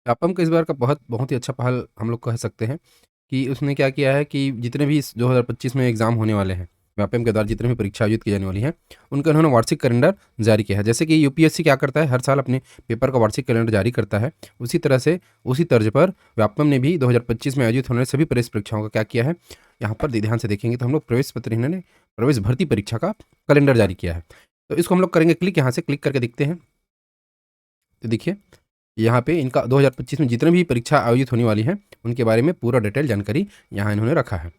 व्यापम का इस बार का बहुत बहुत ही अच्छा पहल हम लोग कह सकते हैं कि उसने क्या किया है कि जितने भी इस 2025 में एग्ज़ाम होने वाले हैं, व्यापम के द्वारा जितने भी परीक्षा आयोजित की जाने वाली हैं, उनका उन्होंने वार्षिक कैलेंडर जारी किया है। जैसे कि यूपीएससी क्या करता है, हर साल अपने पेपर का वार्षिक कैलेंडर जारी करता है, उसी तरह से उसी तर्ज पर व्यापम ने भी 2025 में आयोजित होने वाली सभी प्रवेश परीक्षाओं का क्या किया है, यहाँ पर ध्यान से देखेंगे तो हम लोग प्रवेश पत्र इन्होंने प्रवेश भर्ती परीक्षा का कैलेंडर जारी किया है। तो इसको हम लोग करेंगे क्लिक, यहाँ से क्लिक करके देखते हैं। तो देखिए यहाँ पे इनका 2025 में जितने भी परीक्षा आयोजित होने वाली हैं, उनके बारे में पूरा डिटेल जानकारी यहाँ इन्होंने रखा है।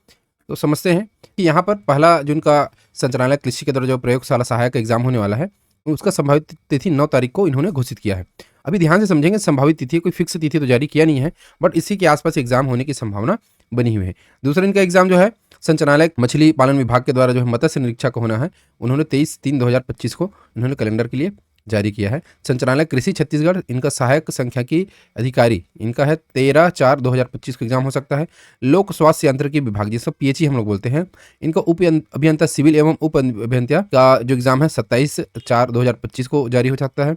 तो समझते हैं कि यहाँ पर पहला जो इनका संचालनालय कृषि के द्वारा जो प्रयोगशाला सहायक एग्जाम होने वाला है, उसका संभावित तिथि 9 तारीख को इन्होंने घोषित किया है। अभी ध्यान से समझेंगे, संभावित तिथि कोई फिक्स तिथि तो जारी किया नहीं है, बट इसी के आसपास एग्जाम होने की संभावना बनी हुई है। दूसरा इनका एग्जाम जो है संचालनालय मछली पालन विभाग के द्वारा जो है मत्स्य निरीक्षक होना है, उन्होंने 23/3/2025 को इन्होंने कैलेंडर के लिए जारी किया है। संचालनालय कृषि छत्तीसगढ़, इनका सहायक सांख्यिकी अधिकारी इनका है 13/4/2025 को एग्जाम हो सकता है। लोक स्वास्थ्य यांत्रिकी विभाग जिसको पीएचई हम लोग बोलते हैं, इनका उप अभियंता सिविल एवं उप अभियंता का जो एग्जाम है 27/4/2025 को जारी हो सकता है।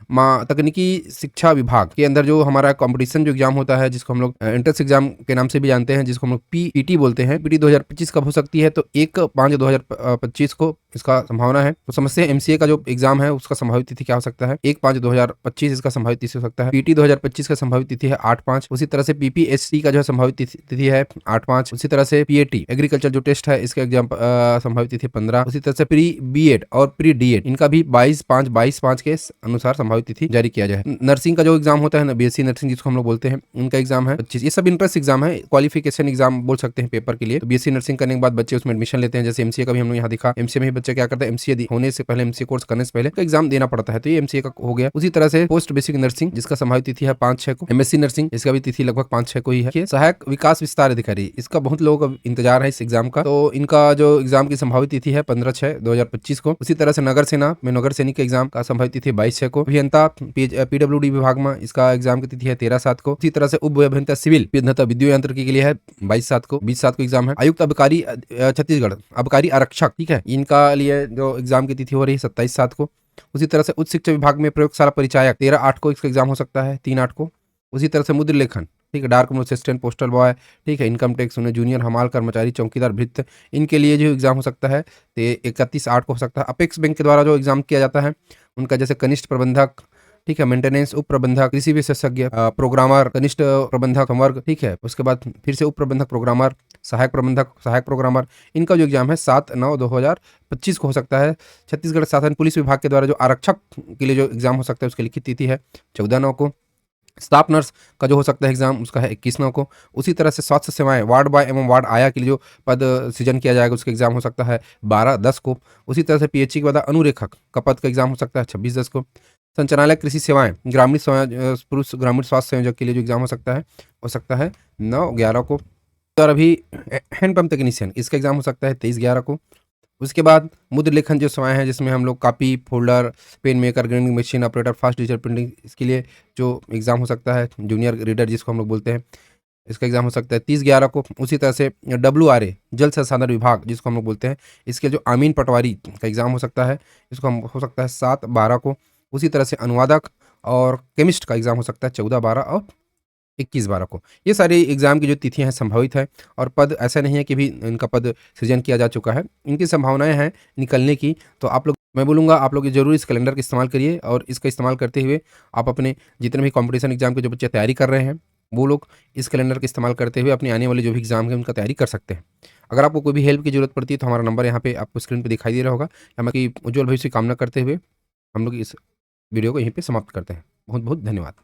तकनीकी शिक्षा विभाग के अंदर जो हमारा कंपटीशन जो एग्जाम होता है, जिसको हम लोग एंट्रेंस एग्जाम के नाम से भी जानते हैं, जिसको हम लोग पीईटी बोलते हैं, पीटी 2025 कब हो सकती है, तो 1/5/2025 को इसका संभावना है। तो समझते हैं एमसीए का जो एग्जाम है उसका संभावित तिथि क्या हो सकता है, 1/5/2025 इसका संभावित तिथि हो सकता है। पीटी 2025 का संभावित तिथि है 8/5। उसी तरह से पीपीएससी का जो है संभावित तिथि है 8/5। उसी तरह से पीएटी एग्रीकल्चर जो टेस्ट है इसका एग्जाम संभावित तिथि 15। उसी तरह से प्री बीएड और प्री डीएड इनका भी 22/5 के अनुसार संभावित तिथि जारी किया जाए। नर्सिंग का जो एग्जाम होता है ना, बीएससी नर्सिंग जिसको हम लोग बोलते हैं, उनका एग्जाम है 25। ये सब इंट्रेंस एग्जाम है, क्वालिफिकेशन एग्जाम बोल सकते हैं पेपर के लिए। तो बीएससी नर्सिंग करने के बाद बच्चे उसमें एडमिशन लेते हैं। जैसे एमसीए का भी हम लोग यहाँ दिखा, एमसीए में बच्चे क्या करते हैं, एमसीए होने से पहले, एमसीए कोर्स करने से पहले एग्जाम देना पड़ता है, तो ये एमसीए का हो गया। उसी तरह से पोस्ट बेसिक नर्सिंग जिसका संभावित तिथि है 5/6 को। एमएससी नर्सिंग इसका भी तिथि लगभग 5/6 को ही है। सहायक विकास विस्तार अधिकारी, इसका बहुत लोगों का इंतजार है इस एग्जाम का, तो इनका जो एग्जाम की संभावित तिथि है 15/6/2025 को। उसी तरह से नगर सेना में नगर सैनिक के एग्जाम का संभावित तिथि 22/6 को। अभियंता पीडब्ल्यूडी विभाग में इसका एग्जाम की तिथि है 13/7 को। इसी तरह से उप अभियंता सिविल विद्युत यांत्रिकी के लिए है 22/7 को, 20/7 को एग्जाम है। आयुक्त अबकारी छत्तीसगढ़ अबकारी आरक्षक, ठीक है, इनका लिए जो एग्जाम की तिथि हो रही है 27/7 को। उसी तरह से उच्च शिक्षा विभाग में प्रयोगशाला परिचायक 13/8 को इसका एग्जाम हो सकता है, 3/8 को। उसी तरह से मुद्र लेखन, ठीक है, dark mode assistant, postal boy, ठीक है, इनकम टैक्स उन्हें जूनियर हमाल कर्मचारी, चौकीदार, भृत्य, इनके लिए जो एग्जाम हो सकता है तो 31/8 को हो सकता है। अपेक्स बैंक के द्वारा जो एग्जाम किया जाता है उनका जैसे कनिष्ठ प्रबंधक, ठीक है, मेंटेनेंस उप प्रबंधक, कृषि विशेषज्ञ, प्रोग्रामर, कनिष्ठ प्रबंधक संवर्ग, ठीक है, उसके बाद फिर से उप प्रबंधक प्रोग्रामर, सहायक प्रबंधक, सहायक प्रोग्रामर, इनका जो एग्जाम है 7/9/2025 को हो सकता है। छत्तीसगढ़ शासन पुलिस विभाग के द्वारा जो आरक्षक के लिए जो एग्जाम हो सकता है उसकी लिखित तिथि है 14/9 को। स्टाफ नर्स का जो हो सकता है एग्जाम उसका है 21/9 को। उसी तरह से स्वास्थ्य सेवाएं वार्ड बॉय एवं वार्ड आया के लिए जो पद सृजन किया जाएगा उसका एग्जाम हो सकता है 12/10 को। उसी तरह से पीएचई के बाद अनुरेखक का पद का एग्जाम हो सकता है 26/10 को। संचालनालय कृषि सेवाएं ग्रामीण पुरुष ग्रामीण स्वास्थ्य संयोजक के लिए जो एग्जाम हो सकता है 9/11 को। और अभी हैंडपंप टेक्नीशियन इसका एग्जाम हो सकता है 23/11 को। उसके बाद मुद्र लेखन जो सेवाएं हैं जिसमें हम लोग copy, folder, pen maker, grinding machine operator, fast digital printing, इसके लिए जो एग्जाम हो सकता है जूनियर रीडर जिसको हम लोग बोलते हैं, इसका एग्जाम हो सकता है 30/11 को। उसी तरह से WRA जल संसाधन विभाग जिसको हम लोग बोलते हैं, इसके जो आमीन पटवारी का एग्जाम हो सकता है, इसको हम हो सकता है 7/12 को। उसी तरह से अनुवादक और केमिस्ट का एग्जाम हो सकता है 14/12 और 21/12 को। ये सारी एग्जाम की जो तिथियां हैं संभावित है, और पद ऐसा नहीं है कि भी इनका पद सृजन किया जा चुका है, इनकी संभावनाएं हैं निकलने की। तो आप लोग, मैं बोलूँगा आप लोग जरूर इस कैलेंडर का इस्तेमाल करिए, और इसका इस्तेमाल करते हुए आप अपने जितने भी कॉम्पिटिशन एग्जाम के जो बच्चे तैयारी कर रहे हैं वो लोग इस कैलेंडर का इस्तेमाल करते हुए अपने आने वाले जो भी एग्जाम है उनका तैयारी कर सकते हैं। अगर आपको कोई भी हेल्प की जरूरत पड़ती है तो हमारा नंबर यहाँ पे आपको स्क्रीन पर दिखाई दे रहा होगा। हम आपकी उज्जवल भविष्य की कामना करते हुए हम लोग इस वीडियो को यहीं पर समाप्त करते हैं। बहुत बहुत धन्यवाद।